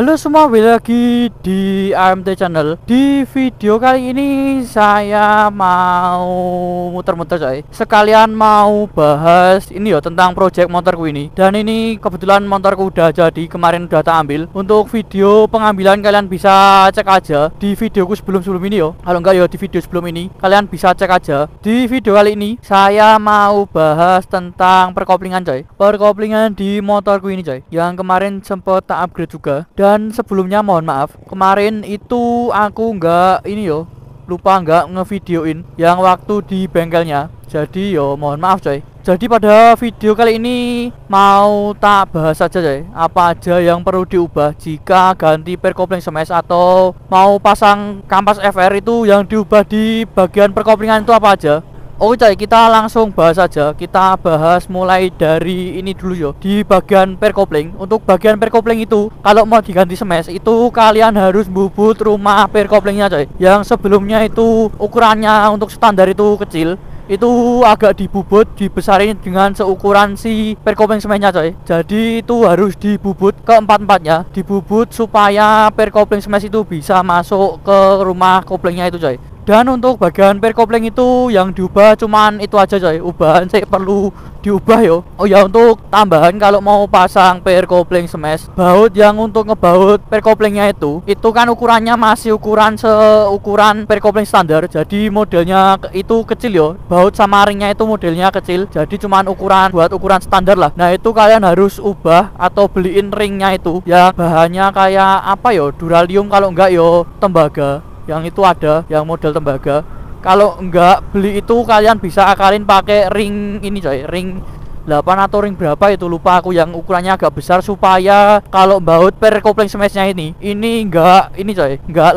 Halo semua, kembali lagi di AMT Channel. Di video kali ini saya mau muter-muter coy. Sekalian mau bahas ini tentang project motorku ini. Dan ini kebetulan motorku udah jadi, kemarin udah tak ambil. Untuk video pengambilan kalian bisa cek aja di videoku sebelum-sebelum ini Kalau enggak di video sebelum ini kalian bisa cek aja. Di video kali ini saya mau bahas tentang perkoplingan coy. Perkoplingan di motorku ini coy, yang kemarin sempet tak upgrade juga. Dan sebelumnya mohon maaf, kemarin itu aku lupa nggak ngevideoin yang waktu di bengkelnya. Jadi mohon maaf coy. Jadi pada video kali ini mau tak bahas aja coy, apa aja yang perlu diubah jika ganti perkopling smash atau mau pasang kampas FR itu yang diubah di bagian perkoplingan itu apa aja. Oke coy, kita langsung bahas aja. Kita bahas mulai dari ini dulu di bagian perkopling. Untuk bagian perkopling itu, kalau mau diganti smash itu kalian harus bubut rumah perkoplingnya coy. Yang sebelumnya itu ukurannya untuk standar itu kecil, itu agak dibubut, dibesarin dengan seukuran si perkopling smashnya coy. Jadi itu harus dibubut ke empat-empatnya, dibubut supaya perkopling smash itu bisa masuk ke rumah koplingnya itu coy. Dan untuk bagian perkopling itu yang diubah cuman itu aja coy, ubahan sih perlu diubah Oh ya, untuk tambahan kalau mau pasang perkopling smash, baut yang untuk ngebaut perkoplingnya itu kan ukurannya masih ukuran seukuran perkopling standar. Jadi modelnya itu kecil baut sama ringnya itu modelnya kecil, jadi cuman buat ukuran standar lah. Nah itu kalian harus ubah atau beliin ringnya itu yang bahannya kayak apa duralium, kalau enggak tembaga. Yang itu ada yang model tembaga. Kalau enggak beli itu kalian bisa akalin pakai ring ini coy, ring 8 atau ring berapa itu lupa aku, yang ukurannya agak besar supaya kalau baut perkopling smashnya ini enggak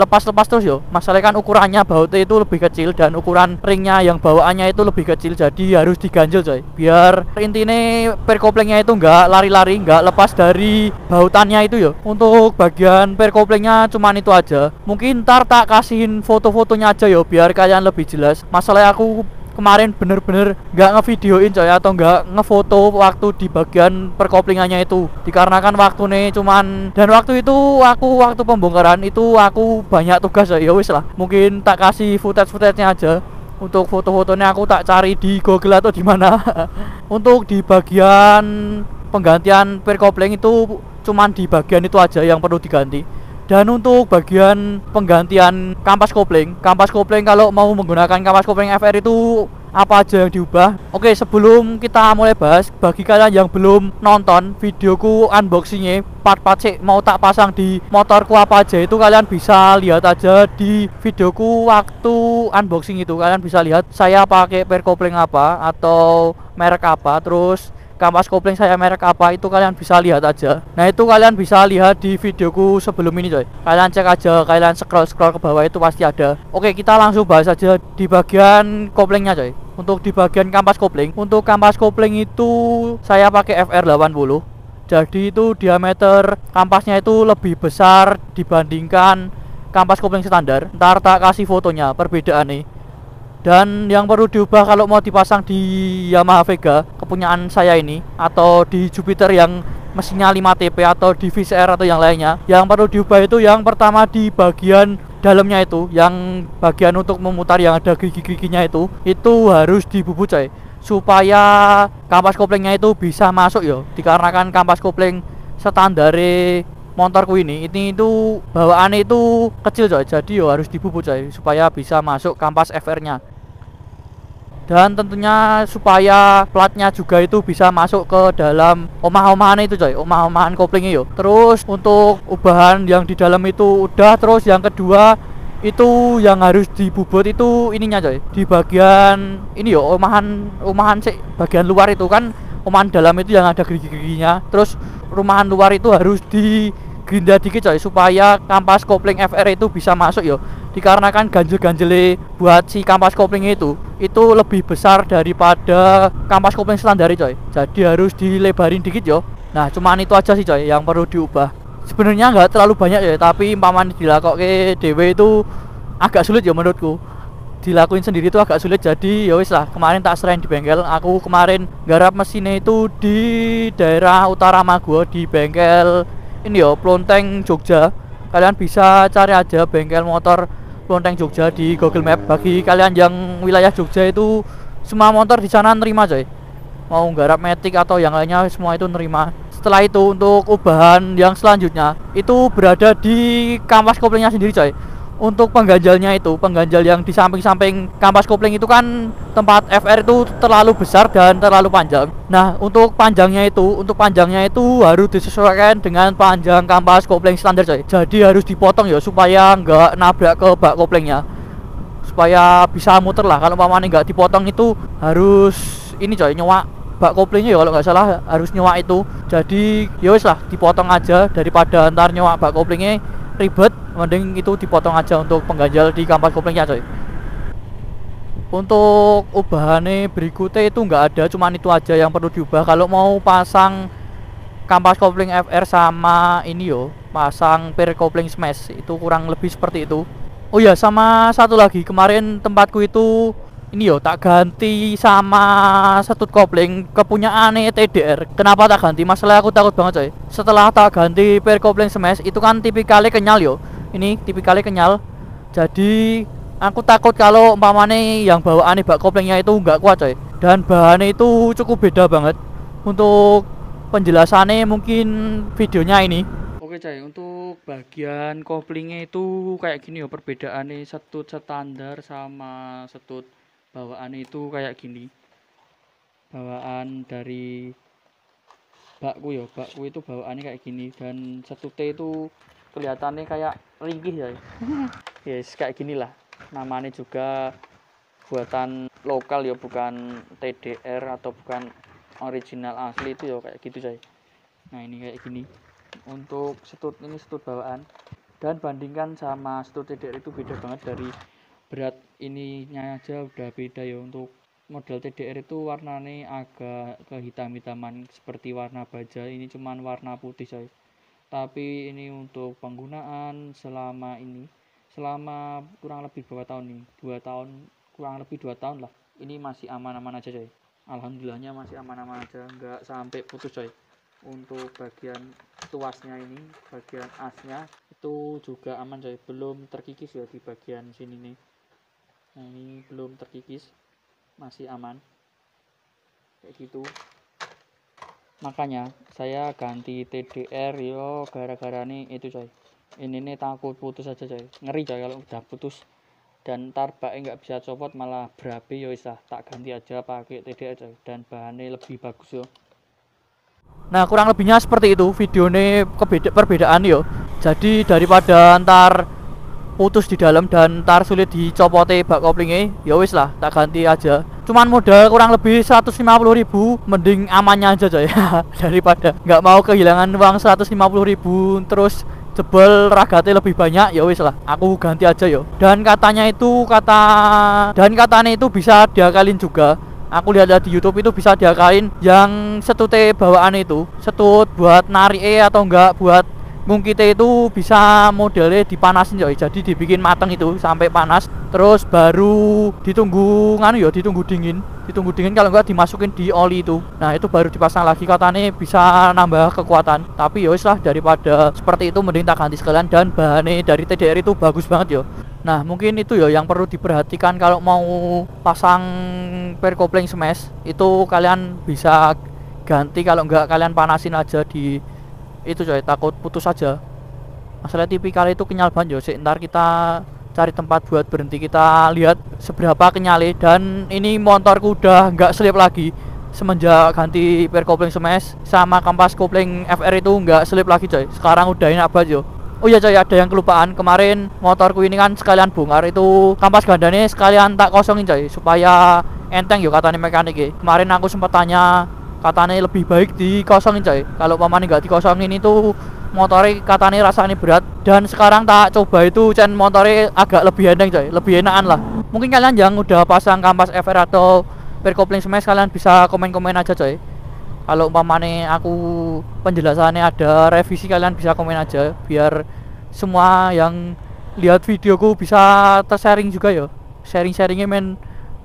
lepas-lepas terus Masalahnya kan ukurannya bautnya itu lebih kecil dan ukuran ringnya yang bawaannya itu lebih kecil, jadi harus diganjel coy, biar intinya perkoplingnya itu enggak lari-lari, enggak lepas dari bautannya itu Untuk bagian perkoplingnya cuman itu aja. Mungkin ntar tak kasihin foto-fotonya aja biar kalian lebih jelas. Masalahnya aku kemarin bener-bener nggak ngevideoin coy atau nggak ngefoto waktu di bagian perkoplingannya itu, dikarenakan waktu nih cuman, dan waktu itu waktu pembongkaran itu aku banyak tugas ya wis lah, mungkin tak kasih footage-nya aja. Untuk foto-fotonya aku tak cari di Google atau di mana. Untuk di bagian penggantian perkopling itu cuman di bagian itu aja yang perlu diganti. Dan untuk bagian penggantian kampas kopling kalau mau menggunakan kampas kopling FR itu apa aja yang diubah. Oke, sebelum kita mulai bahas, bagi kalian yang belum nonton videoku unboxingnya part-part sih mau tak pasang di motorku apa aja, itu kalian bisa lihat aja di videoku waktu unboxing itu. Kalian bisa lihat saya pakai perkopling apa atau merek apa, terus kampas kopling saya merek apa, itu kalian bisa lihat aja. Nah itu kalian bisa lihat di videoku sebelum ini coy. Kalian cek aja, kalian scroll ke bawah itu pasti ada. Oke, kita langsung bahas aja di bagian koplingnya coy. Untuk di bagian kampas kopling, untuk kampas kopling itu saya pakai FR80. Jadi itu diameter kampasnya itu lebih besar dibandingkan kampas kopling standar. Ntar tak kasih fotonya perbedaan nih. Dan yang perlu diubah kalau mau dipasang di Yamaha Vega kepunyaan saya ini, atau di Jupiter yang mesinnya 5TP, atau di VCR atau yang lainnya, yang perlu diubah itu yang pertama di bagian dalamnya itu, yang bagian untuk memutar yang ada gigi-giginya itu harus dibubut coy, supaya kampas koplingnya itu bisa masuk dikarenakan kampas kopling standar motorku ini itu bawaannya itu kecil coy, jadi harus dibubut coy supaya bisa masuk kampas FR nya. Dan tentunya supaya platnya juga itu bisa masuk ke dalam omah-omahan itu coy, omah-omahan koplingnya Terus untuk ubahan yang di dalam itu udah. Terus yang kedua itu yang harus dibubut itu ininya coy, di bagian ini omahan sih, bagian luar itu kan omahan dalam itu yang ada gigi-giginya. Terus rumahan luar itu harus digerinda dikit coy supaya kampas kopling FR itu bisa masuk dikarenakan ganjel-ganjel buat si kampas kopling itu lebih besar daripada kampas kopling standar coy, jadi harus dilebarin dikit Nah cuman itu aja sih coy yang perlu diubah. Sebenarnya nggak terlalu banyak tapi paman dilakoke dewe itu agak sulit menurutku. Dilakuin sendiri itu agak sulit, jadi wis lah kemarin tak serahin di bengkel. Aku kemarin garap mesinnya itu di daerah utara Maguwo di bengkel ini yo Plonteng Jogja. Kalian bisa cari aja bengkel motor Plonteng Jogja di Google Map. Bagi kalian yang wilayah Jogja itu semua motor di sana nerima coy. Mau garap metik atau yang lainnya semua itu nerima. Setelah itu untuk ubahan yang selanjutnya itu berada di kampas koplingnya sendiri coy. Untuk pengganjalnya itu, pengganjal yang di samping-samping kampas kopling itu kan tempat FR itu terlalu besar dan terlalu panjang. Nah, untuk panjangnya itu harus disesuaikan dengan panjang kampas kopling standar coy. Jadi harus dipotong ya supaya nggak nabrak ke bak koplingnya. Supaya bisa muter lah. Kalau umpamanya nggak dipotong itu harus ini coy, nyewa bak koplingnya ya kalau nggak salah harus nyewa itu. Jadi ya wis lah dipotong aja daripada ntar nyewa bak koplingnya ribet, mending itu dipotong aja untuk pengganjal di kampas koplingnya coy. Untuk ubahannya berikutnya itu nggak ada, cuman itu aja yang perlu diubah kalau mau pasang kampas kopling FR sama ini yo pasang per kopling smash, itu kurang lebih seperti itu. Oh ya, sama satu lagi, kemarin tempatku itu ini yo tak ganti sama setut kopling kepunyaane TDR. Kenapa tak ganti? Masalah aku takut banget coy. Setelah tak ganti per kopling smash itu kan tipikalnya kenyal yo. Ini tipikalnya kenyal. Jadi aku takut kalau umpamane yang bawaane bak koplingnya itu nggak kuat coy. Dan bahannya itu cukup beda banget. Untuk penjelasannya mungkin videonya ini. Oke coy, untuk bagian koplingnya itu kayak gini yo perbedaannya setut standar sama setut bawaan itu kayak gini. Bawaan dari bakku itu bawaannya kayak gini dan setutnya itu kelihatannya kayak ringkih ya. Yes, kayak gini lah. Namanya juga buatan lokal ya, bukan TDR atau bukan original asli itu ya kayak gitu coy. Nah, ini kayak gini. Untuk setut ini setut bawaan dan bandingkan sama setut TDR itu beda banget. Dari berat ininya aja udah beda ya. Untuk model TDR itu warnanya agak kehitam-hitaman seperti warna baja, ini cuman warna putih coy. Tapi ini untuk penggunaan selama kurang lebih berapa tahun nih, 2 tahun, kurang lebih 2 tahun lah, ini masih aman-aman aja coy. Alhamdulillahnya masih aman-aman aja, nggak sampai putus coy. Untuk bagian tuasnya ini, bagian asnya itu juga aman coy, belum terkikis ya di bagian sini nih. Nah, ini belum terkikis, masih aman kayak gitu. Makanya saya ganti TDR yo gara-gara nih itu coy. Ini nih takut putus aja coy, ngeri coy kalau udah putus dan ntar baknya nggak bisa copot malah berabe. Yo islah tak ganti aja pakai TDR coy, dan bahannya lebih bagus yo. Nah, kurang lebihnya seperti itu videonya, perbedaan yo. Jadi daripada ntar putus di dalam dan ntar sulit dicopote bak koplingnya, ya wis lah tak ganti aja. Cuman modal kurang lebih 150.000, mending amannya aja coy. Daripada nggak mau kehilangan uang 150.000 terus jebol ragatnya lebih banyak, ya wis lah aku ganti aja yo. Dan katanya itu katanya itu bisa diakalin juga. Aku lihat di YouTube itu bisa diakalin yang setute bawaan itu, setut buat narik atau enggak buat ngungkite itu bisa modelnya dipanasin coy. Jadi dibikin mateng itu sampai panas, terus baru ditunggu dingin kalau enggak dimasukin di oli itu. Nah, itu baru dipasang lagi, katanya bisa nambah kekuatan. Tapi ya wis lah, daripada seperti itu mending tak ganti sekalian. Dan bahannya dari TDR itu bagus banget yo. Nah, mungkin itu ya yang perlu diperhatikan kalau mau pasang per kopling smash. Itu kalian bisa ganti, kalau enggak kalian panasin aja di itu coy, takut putus aja. Masalah tipikal itu kenyal banget yo. Ntar kita cari tempat buat berhenti, kita lihat seberapa kenyalnya. Dan ini motorku udah nggak selip lagi semenjak ganti per kopling smash sama kampas kopling FR itu nggak selip lagi coy. Sekarang udah enak banget yo. Oh iya coy, ada yang kelupaan, kemarin motorku ini kan sekalian bongkar, itu kampas gandanya sekalian tak kosongin coy supaya enteng yo katanya mekaniknya. Kemarin aku sempat tanya, katanya lebih baik dikosongin coy. Kalau paman nggak dikosongin itu motornya katanya rasanya berat. Dan sekarang tak coba itu motornya agak lebih enteng coy, lebih enakan lah. Mungkin kalian yang udah pasang kampas FR atau per kopling smash, kalian bisa komen-komen aja coy. Kalau umpamane aku penjelasannya ada revisi, kalian bisa komen aja biar semua yang lihat videoku bisa tersharing juga yo. Sharing-sharingnya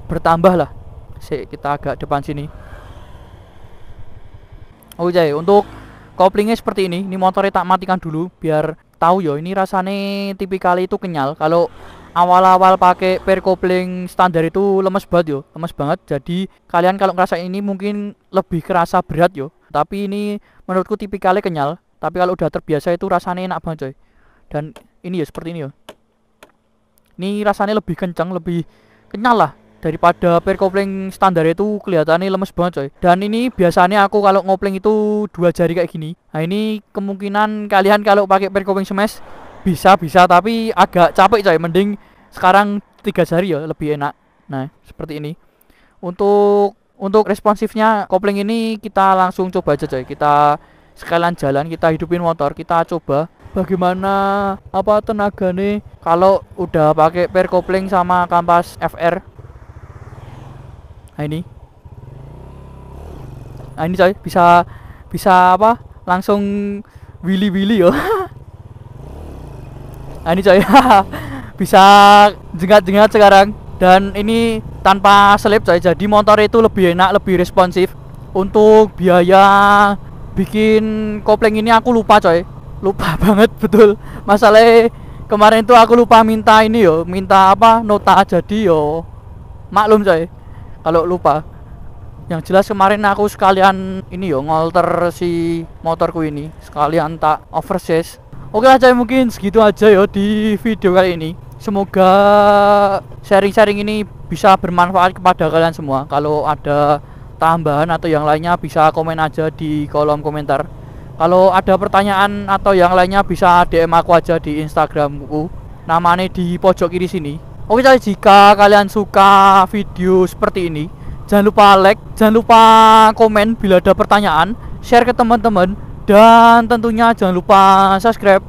bertambah lah. Kita agak depan sini. Oh iya, untuk koplingnya seperti ini motornya tak matikan dulu biar tahu yo ini rasane tipikal itu kenyal. Kalau awal-awal pakai pair kopling standar itu lemes banget yo, lemes banget. Jadi kalian kalau ngerasa ini mungkin lebih kerasa berat yo, tapi ini menurutku tipikalnya kenyal. Tapi kalau udah terbiasa itu rasanya enak banget coy. Dan ini ya seperti ini yo, ini rasanya lebih kencang, lebih kenyal lah daripada pair kopling standar itu kelihatannya lemes banget coy. Dan ini biasanya aku kalau ngopling itu 2 jari kayak gini. Nah ini kemungkinan kalian kalau pakai pair kopling smash bisa tapi agak capek coy. Mending sekarang 3 jari ya lebih enak. Nah seperti ini. Untuk responsifnya kopling ini kita langsung coba aja coy. Kita sekalian jalan, kita hidupin motor, kita coba bagaimana apa tenaga nih kalau udah pakai pair kopling sama kampas FR. Nah ini coy, bisa apa langsung willy yo. Nah ini coy bisa jengat-jengat sekarang. Dan ini tanpa selip coy, jadi motor itu lebih enak, lebih responsif. Untuk biaya bikin kopling ini aku lupa coy, lupa banget betul. Masalahnya kemarin itu aku lupa minta ini yo, minta apa nota, jadi yo maklum coy kalau lupa. Yang jelas kemarin aku sekalian ini yo ngolter si motorku ini, sekalian tak oversize. Oke lah coy, mungkin segitu aja yo di video kali ini. Semoga sharing-sharing ini bisa bermanfaat kepada kalian semua. Kalau ada tambahan atau yang lainnya bisa komen aja di kolom komentar. Kalau ada pertanyaan atau yang lainnya bisa DM aku aja di Instagramku, namanya di pojok kiri sini. Oke coy, jika kalian suka video seperti ini, jangan lupa like, jangan lupa komen bila ada pertanyaan, share ke teman-teman, dan tentunya jangan lupa subscribe.